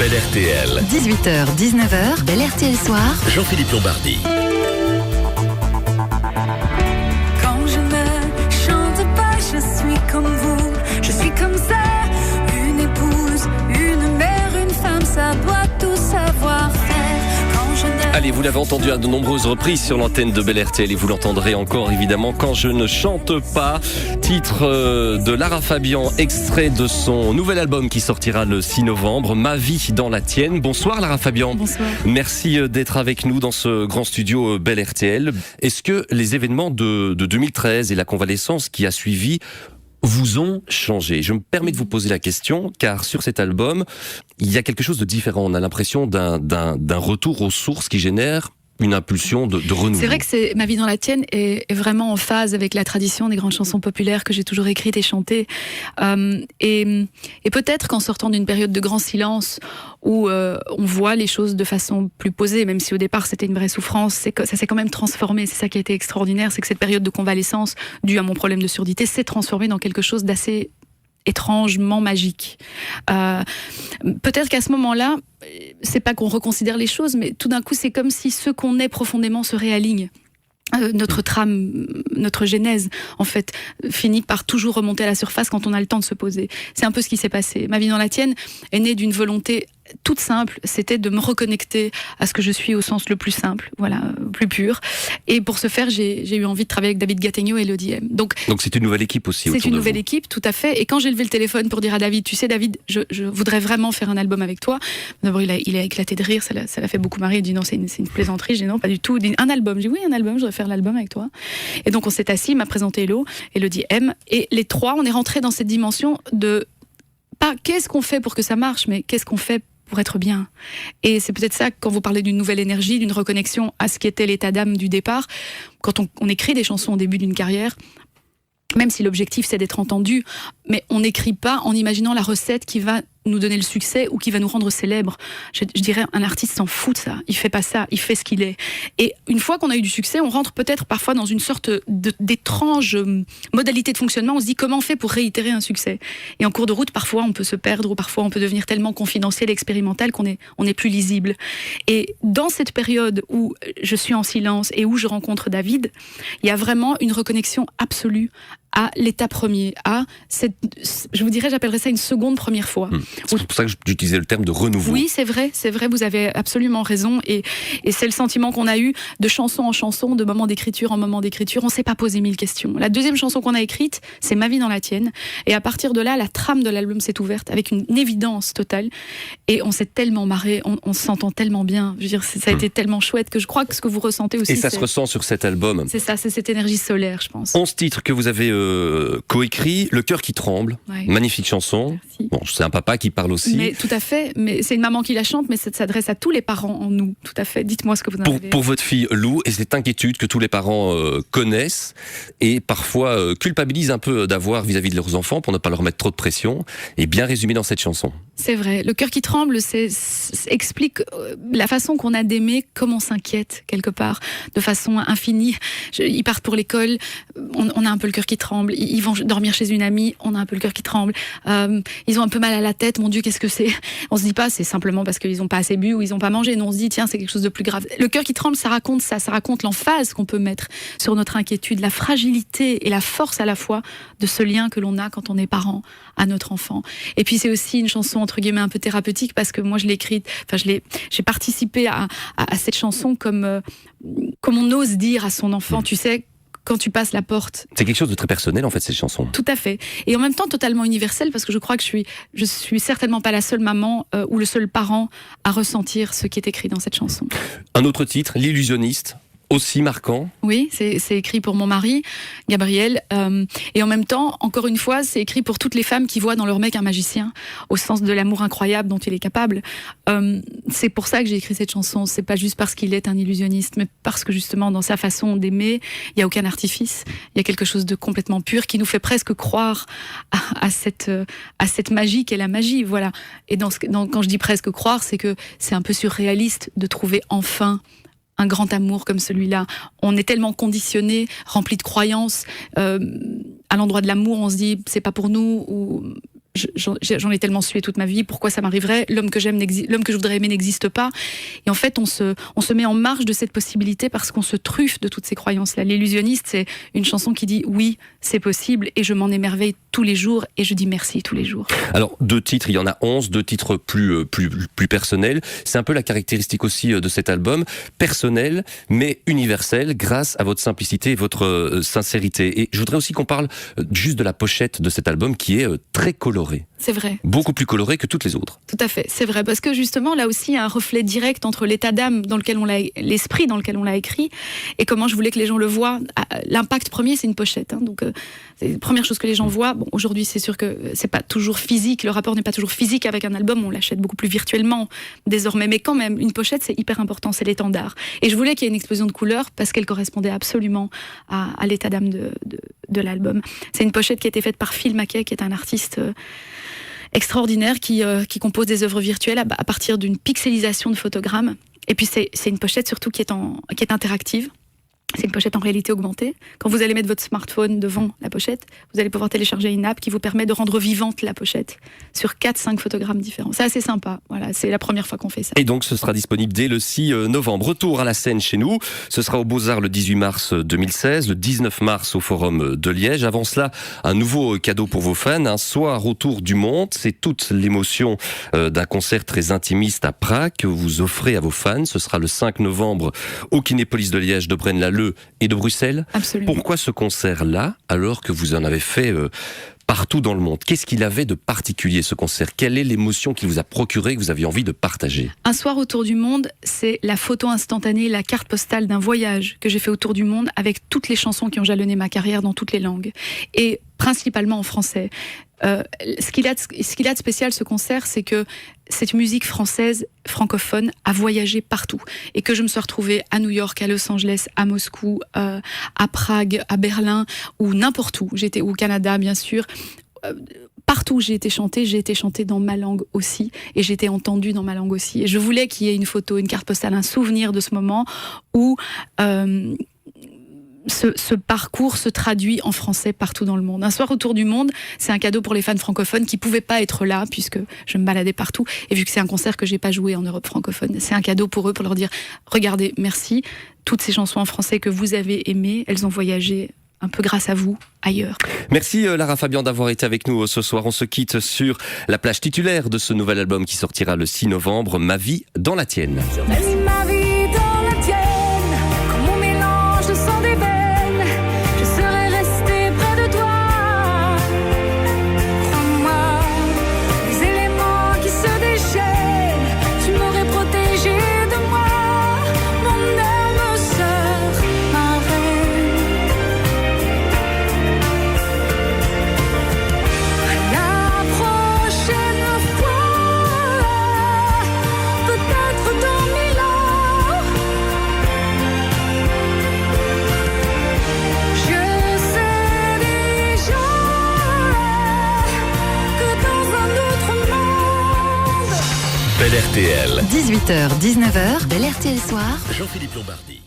Bel RTL. 18h, 19h, Bel RTL Soir. Jean-Philippe Lombardi. Quand je ne chante pas, je suis comme vous, je suis comme ça. Une épouse, une mère, une femme, ça doit tout savoir faire. Quand je ne... Allez, vous l'avez entendu à de nombreuses reprises sur l'antenne de Bel RTL et vous l'entendrez encore évidemment quand je ne chante pas. Titre de Lara Fabian, extrait de son nouvel album qui sortira le 6 novembre, Ma vie dans la tienne. Bonsoir Lara Fabian. Bonsoir. Merci d'être avec nous dans ce grand studio Bel RTL. Est-ce que les événements de 2013 et la convalescence qui a suivi vous ont changé? Je me permets de vous poser la question, car sur cet album, il y a quelque chose de différent. On a l'impression d'un retour aux sources qui génère une impulsion de renouveau. C'est vrai que Ma vie dans la tienne est vraiment en phase avec la tradition des grandes chansons populaires que j'ai toujours écrites et chantées. Et peut-être qu'en sortant d'une période de grand silence où on voit les choses de façon plus posée, même si au départ c'était une vraie souffrance, ça s'est quand même transformé. C'est ça qui a été extraordinaire, c'est que cette période de convalescence, due à mon problème de surdité, s'est transformée dans quelque chose d'assez étrangement magique. Peut-être qu'à ce moment-là, c'est pas qu'on reconsidère les choses, mais tout d'un coup, c'est comme si ce qu'on est profondément se réaligne. Notre trame, notre genèse, en fait, finit par toujours remonter à la surface quand on a le temps de se poser. C'est un peu ce qui s'est passé. Ma vie dans la tienne est née d'une volonté toute simple, c'était de me reconnecter à ce que je suis au sens le plus simple, voilà, plus pur. Et pour ce faire, j'ai eu envie de travailler avec David Gattegno et Elodie M. Donc c'est une nouvelle équipe aussi autour de vous. C'est une nouvelle équipe, tout à fait. Et quand j'ai levé le téléphone pour dire à David, tu sais David, je voudrais vraiment faire un album avec toi. D'abord, il a éclaté de rire, ça l'a fait beaucoup marrer. Il dit non, c'est une plaisanterie. J'ai dit non, pas du tout. Il dit un album. J'ai dit oui, un album, je voudrais faire l'album avec toi. Et donc on s'est assis, il m'a présenté Elodie M. Et les trois, on est rentrés dans cette dimension de pas qu'est-ce qu'on fait pour que ça marche, mais qu'est-ce qu'on fait pour être bien. Et c'est peut-être ça, quand vous parlez d'une nouvelle énergie, d'une reconnexion à ce qui était l'état d'âme du départ, quand on écrit des chansons au début d'une carrière, même si l'objectif c'est d'être entendu, mais on n'écrit pas en imaginant la recette qui va nous donner le succès ou qui va nous rendre célèbres. Je dirais, un artiste s'en fout de ça. Il fait pas ça, il fait ce qu'il est. Et une fois qu'on a eu du succès, on rentre peut-être parfois dans une sorte d'étrange modalité de fonctionnement. On se dit comment on fait pour réitérer un succès. Et en cours de route, parfois on peut se perdre ou parfois on peut devenir tellement confidentiel et expérimental qu'on est plus lisible. Et dans cette période où je suis en silence et où je rencontre David, il y a vraiment une reconnexion absolue à l'état premier, à cette, je vous dirais, j'appellerais ça une seconde première fois. C'est pour ça que j'utilisais le terme de renouveau. Oui, c'est vrai, vous avez absolument raison, et c'est le sentiment qu'on a eu de chanson en chanson, de moment d'écriture en moment d'écriture, on s'est pas posé 1000 questions. La deuxième chanson qu'on a écrite, c'est Ma vie dans la tienne, et à partir de là, la trame de l'album s'est ouverte avec une évidence totale, et on s'est tellement marré, on s'entend tellement bien, je veux dire, ça a été tellement chouette que je crois que ce que vous ressentez aussi. Et ça se ressent sur cet album. C'est ça, c'est cette énergie solaire, je pense. 11 titres que vous avez coécrit, Le cœur qui tremble, ouais. Magnifique chanson. Merci. Bon, c'est un papa qui parle aussi. Mais tout à fait, mais c'est une maman qui la chante, mais ça s'adresse à tous les parents en nous, tout à fait. Dites-moi ce que vous en avez. Pour votre fille Lou, et cette inquiétude que tous les parents connaissent et parfois culpabilisent un peu d'avoir vis-à-vis de leurs enfants pour ne pas leur mettre trop de pression, est bien résumé dans cette chanson. C'est vrai, Le cœur qui tremble, explique la façon qu'on a d'aimer, comme on s'inquiète quelque part, de façon infinie. Ils partent pour l'école, on a un peu le cœur qui tremble. Ils vont dormir chez une amie, on a un peu le cœur qui tremble. Ils ont un peu mal à la tête, mon Dieu, qu'est-ce que c'est? On se dit pas, c'est simplement parce qu'ils ont pas assez bu ou ils ont pas mangé. Non, on se dit, tiens, c'est quelque chose de plus grave. Le cœur qui tremble, ça raconte l'emphase qu'on peut mettre sur notre inquiétude, la fragilité et la force à la fois de ce lien que l'on a quand on est parent à notre enfant. Et puis c'est aussi une chanson entre guillemets un peu thérapeutique parce que moi je l'ai écrite, j'ai participé à cette chanson comme on ose dire à son enfant, tu sais, quand tu passes la porte. C'est quelque chose de très personnel en fait, ces chansons. Tout à fait. Et en même temps totalement universel parce que je crois que je suis certainement pas la seule maman ou le seul parent à ressentir ce qui est écrit dans cette chanson. Un autre titre, L'illusionniste. Aussi marquant. Oui, c'est écrit pour mon mari, Gabriel. Et en même temps, encore une fois, c'est écrit pour toutes les femmes qui voient dans leur mec un magicien, au sens de l'amour incroyable dont il est capable. C'est pour ça que j'ai écrit cette chanson. C'est pas juste parce qu'il est un illusionniste, mais parce que justement, dans sa façon d'aimer, il n'y a aucun artifice. Il y a quelque chose de complètement pur qui nous fait presque croire à cette magie qu'est la magie. Voilà. Et quand je dis presque croire, c'est que c'est un peu surréaliste de trouver enfin un grand amour comme celui-là. On est tellement conditionné, rempli de croyances. À l'endroit de l'amour, on se dit c'est pas pour nous, ou j'en ai tellement sué toute ma vie, pourquoi ça m'arriverait, l'homme que je voudrais aimer n'existe pas. Et en fait, on se met en marge de cette possibilité parce qu'on se truffe de toutes ces croyances-là. L'illusionniste, c'est une chanson qui dit oui, c'est possible, et je m'en émerveille tous les jours, et je dis merci tous les jours. Alors, 2 titres, il y en a 11, 2 titres plus personnels. C'est un peu la caractéristique aussi de cet album, personnel, mais universel, grâce à votre simplicité et votre sincérité. Et je voudrais aussi qu'on parle juste de la pochette de cet album, qui est très colorée. C'est vrai. Beaucoup plus colorée que toutes les autres. Tout à fait, c'est vrai, parce que justement, là aussi, il y a un reflet direct entre l'état d'âme dans lequel l'esprit dans lequel on l'a écrit, et comment je voulais que les gens le voient. L'impact premier, c'est une pochette, hein, donc c'est la première chose que les gens voient. Bon, aujourd'hui, c'est sûr que c'est pas toujours physique, le rapport n'est pas toujours physique avec un album, on l'achète beaucoup plus virtuellement désormais, mais quand même, une pochette, c'est hyper important, c'est l'étendard. Et je voulais qu'il y ait une explosion de couleurs parce qu'elle correspondait absolument à l'état d'âme de l'album. C'est une pochette qui a été faite par Phil Mackay, qui est un artiste extraordinaire qui compose des œuvres virtuelles à partir d'une pixelisation de photogrammes. Et puis c'est une pochette surtout qui est interactive. C'est une pochette en réalité augmentée. Quand vous allez mettre votre smartphone devant la pochette, vous allez pouvoir télécharger une app qui vous permet de rendre vivante la pochette sur 4-5 photogrammes différents. C'est assez sympa. Voilà, c'est la première fois qu'on fait ça. Et donc, ce sera disponible dès le 6 novembre. Retour à la scène chez nous. Ce sera au Beaux-Arts le 18 mars 2016, le 19 mars au Forum de Liège. Avant cela, un nouveau cadeau pour vos fans, un soir autour du monde. C'est toute l'émotion d'un concert très intimiste à Prague que vous offrez à vos fans. Ce sera le 5 novembre au Kinépolis de Liège, de Braine-l'Alleud et de Bruxelles. Absolument. Pourquoi ce concert-là, alors que vous en avez fait partout dans le monde? Qu'est-ce qu'il avait de particulier, ce concert? Quelle est l'émotion qu'il vous a procuré, que vous aviez envie de partager? Un soir autour du monde, c'est la photo instantanée, la carte postale d'un voyage que j'ai fait autour du monde avec toutes les chansons qui ont jalonné ma carrière dans toutes les langues. Et principalement en français. Ce qu'il a de spécial, ce concert, c'est que cette musique française, francophone, a voyagé partout. Et que je me suis retrouvée à New York, à Los Angeles, à Moscou, à Prague, à Berlin, ou n'importe où. J'étais au Canada, bien sûr. Partout où j'ai été chantée dans ma langue aussi, et j'ai été entendue dans ma langue aussi. Et je voulais qu'il y ait une photo, une carte postale, un souvenir de ce moment où ce parcours se traduit en français partout dans le monde. Un soir autour du monde, c'est un cadeau pour les fans francophones qui pouvaient pas être là puisque je me baladais partout, et vu que c'est un concert que j'ai pas joué en Europe francophone, c'est un cadeau pour eux, pour leur dire regardez, merci, toutes ces chansons en français que vous avez aimées, elles ont voyagé un peu grâce à vous ailleurs. Merci Lara Fabian d'avoir été avec nous ce soir. On se quitte sur la plage titulaire de ce nouvel album qui sortira le 6 novembre, Ma vie dans la tienne. Merci ma vie dans la tienne, comme on mélange le sang des veines, je serai restée près de toi. Crois-moi, les éléments qui se déchaînent, tu m'aurais protégé de moi, mon âme sœur, ma reine. La prochaine fois, peut-être dans 1000 ans, je sais déjà que dans un autre monde. Bel RTL. 18h, 19h, Bel RTL Soir. Jean-Philippe Lombardi.